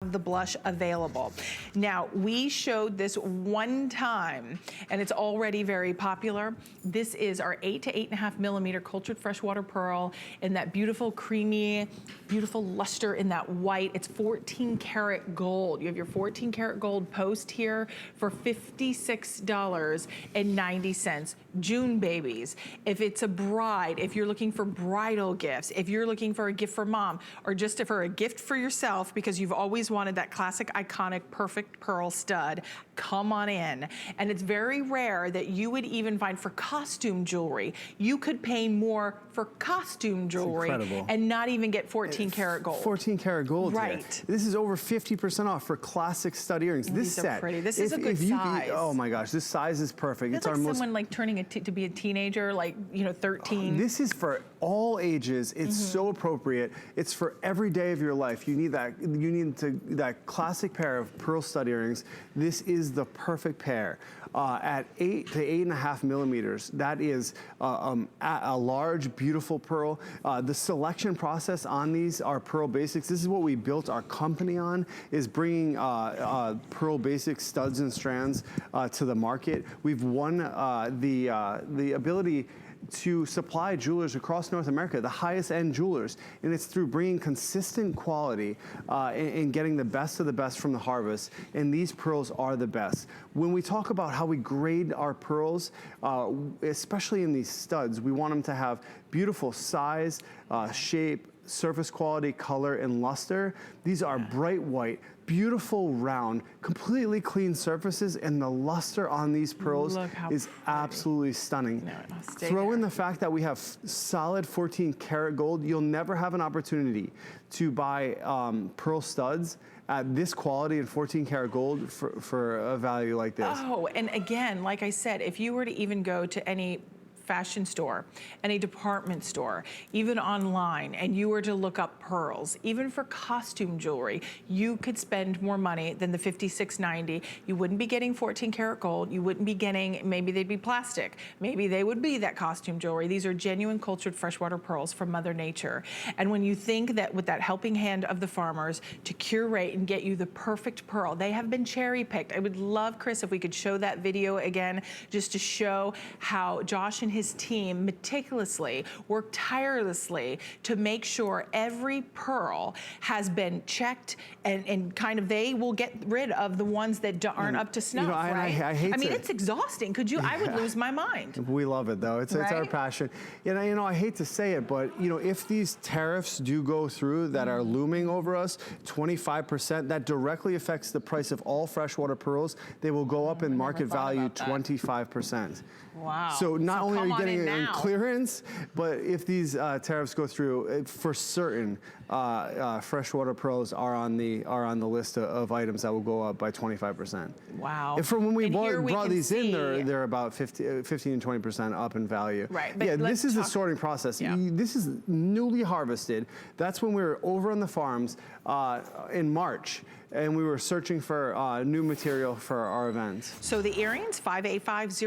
the blush available. Now, we showed this one time, and it's already very popular. This is our 8 to 8.5 millimeter cultured freshwater pearl in that beautiful, creamy, beautiful luster in that white. It's 14 karat gold. You have your 14 karat gold post here for $56.90. June babies. If it's a bride, if you're looking for bridal gifts, if you're looking for a gift for mom, or just for a gift for yourself because you've always wanted that classic, iconic, perfect pearl stud, come on in. And it's very rare that you would even find for costume jewelry, you could pay more for costume jewelry and not even get 14 karat gold. 14 karat gold. Right. Here. This is over 50% off for classic stud earrings. This These set. are pretty. This is a good size. Oh my gosh, this size is perfect. It's like someone like turning to be a teenager, like, you know, 13. This is for all ages. It's so appropriate. It's for every day of your life. You need that. You need that classic pair of pearl stud earrings. This is the perfect pair. At 8 to 8.5 millimeters, that is a large, beautiful pearl. The selection process on these are pearl basics. This is what we built our company on, is bringing pearl basic studs and strands to the market. We've won the ability to supply jewelers across North America, the highest end jewelers, and it's through bringing consistent quality and getting the best of the best from the harvest, and these pearls are the best. When we talk about how we grade our pearls, especially in these studs, we want them to have beautiful size, shape, surface quality, color, and luster. These are bright white, beautiful round, completely clean surfaces, and the luster on these pearls is absolutely stunning. Throw in the fact that we have solid 14 karat gold. You'll never have an opportunity to buy pearl studs at this quality and 14 karat gold for a value like this. Oh, and again, like I said, if you were to even go to any fashion store, any department store, even online, and you were to look up pearls, even for costume jewelry, you could spend more money than the $56.90. You wouldn't be getting 14 karat gold. You wouldn't be getting, maybe they'd be plastic. Maybe they would be that costume jewelry. These are genuine cultured freshwater pearls from Mother Nature. And when you think that with that helping hand of the farmers to curate and get you the perfect pearl, they have been cherry picked. I would love, Chris, if we could show that video again, just to show how Josh and his team meticulously work tirelessly to make sure every pearl has been checked and kind of they will get rid of the ones that aren't up to snuff, right? I mean, it's exhausting. Could you? I would lose my mind. We love it though. It's our passion. And you know, I hate to say it, but you know, if these tariffs do go through that are looming over us, 25%, that directly affects the price of all freshwater pearls. They will go up in market value 25%. Wow. So not only are you getting it in clearance, but if these tariffs go through, for certain, freshwater pearls are on the list of items that will go up by 25%. Wow. And from when we brought these in, they're about 15 to 20% up in value. Right. Yeah, this is the sorting process. Yeah. This is newly harvested. That's when we were over on the farms in March, and we were searching for new material for our events. So the earrings, 5850.